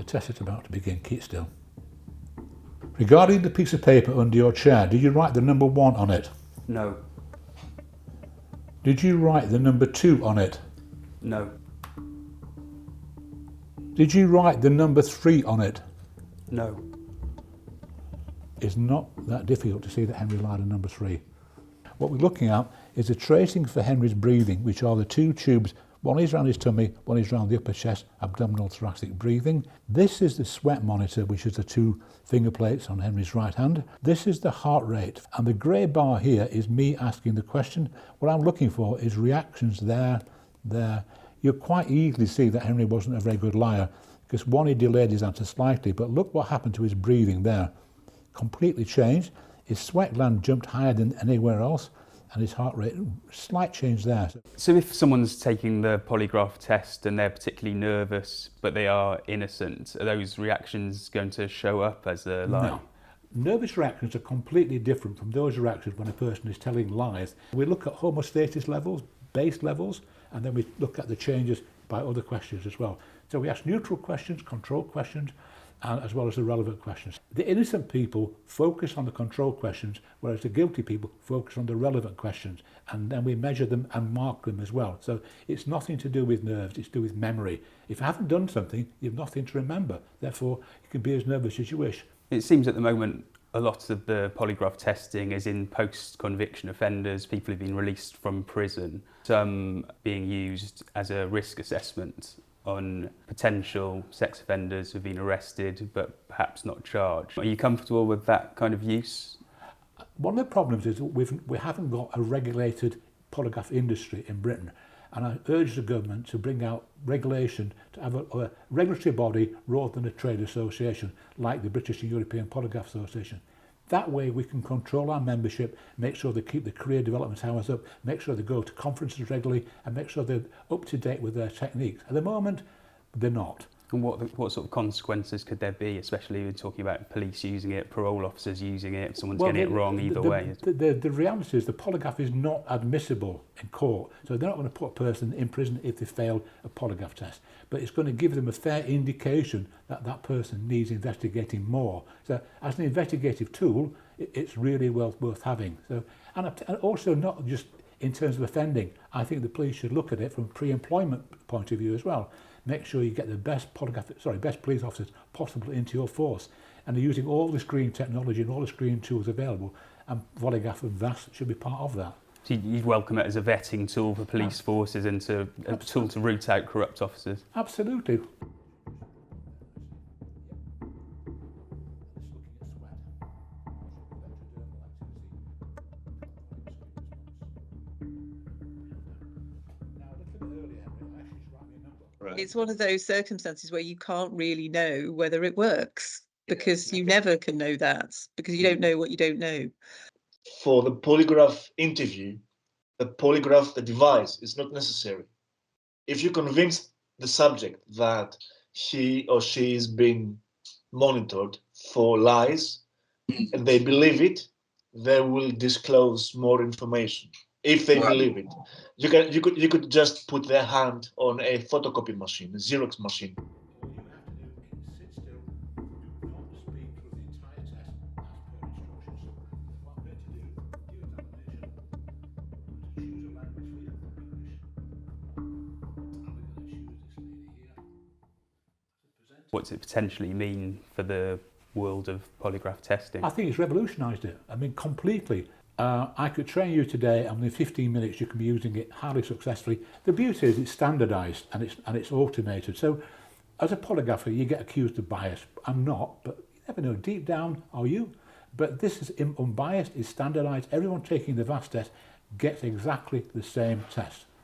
test is about to begin. Keep still. Regarding the piece of paper under your chair, did you write the number 1 on it? No. Did you write the number 2 on it? No. Did you write the number 3 on it? No. It's not that difficult to see that Henry lied on number 3. What we're looking at is the tracing for Henry's breathing, which are the 2 tubes. One is around his tummy, one is around the upper chest, abdominal thoracic breathing. This is the sweat monitor, which is the 2 finger plates on Henry's right hand. This is the heart rate. And the grey bar here is me asking the question. What I'm looking for is reactions there. You'll quite easily see that Henry wasn't a very good liar, because one, he delayed his answer slightly, but look what happened to his breathing there. Completely changed. His sweat gland jumped higher than anywhere else, and his heart rate, slight change there. So if someone's taking the polygraph test and they're particularly nervous, but they are innocent, are those reactions going to show up as a lie? No. Nervous reactions are completely different from those reactions when a person is telling lies. We look at homostasis levels, base levels, and then we look at the changes by other questions as well. So we ask neutral questions, control questions, and as well as the relevant questions. The innocent people focus on the control questions, whereas the guilty people focus on the relevant questions, and then we measure them and mark them as well. So it's nothing to do with nerves, it's to do with memory. If you haven't done something, you've nothing to remember. Therefore, you can be as nervous as you wish. It seems at the moment a lot of the polygraph testing is in post-conviction offenders, people who've been released from prison, some being used as a risk assessment on potential sex offenders who've been arrested but perhaps not charged. Are you comfortable with that kind of use? One of the problems is we haven't got a regulated polygraph industry in Britain, and I urge the government to bring out regulation to have a regulatory body rather than a trade association like the British and European Polygraph Association. That way we can control our membership, make sure they keep the career development hours up, make sure they go to conferences regularly, and make sure they're up to date with their techniques. At the moment, they're not. And what sort of consequences could there be, especially when talking about police using it, parole officers using it, if someone's getting it wrong either way? The reality is the polygraph is not admissible in court, so they're not going to put a person in prison if they fail a polygraph test. But it's going to give them a fair indication that that person needs investigating more. So as an investigative tool, it's really well worth having. So, and also not just in terms of offending, I think the police should look at it from a pre-employment point of view as well. Make sure you get the best police officers possible into your force. And they're using all the screen technology and all the screen tools available, and polygraph and VAS should be part of that. So you'd welcome it as a vetting tool for police forces and a tool to root out corrupt officers? Absolutely. It's one of those circumstances where you can't really know whether it works, because you never can know that, because you don't know what you don't know. For the polygraph interview, the device is not necessary. If you convince the subject that he or she is being monitored for lies and they believe it, they will disclose more information. If they believe it, you could just put their hand on a photocopy machine, a Xerox machine. All you have to do is sit still, do not speak through the entire test as per instructions. What I'm going to do, examination, choose a language for you, English. And we're going to choose this lady here. What's it potentially mean for the world of polygraph testing? I think it's revolutionised it. I mean, completely. I could train you today, and within 15 minutes you can be using it highly successfully. The beauty is it's standardised and it's automated. So as a polygrapher, you get accused of bias. I'm not, but you never know. Deep down, are you? But this is unbiased, it's standardised. Everyone taking the VAS test gets exactly the same test.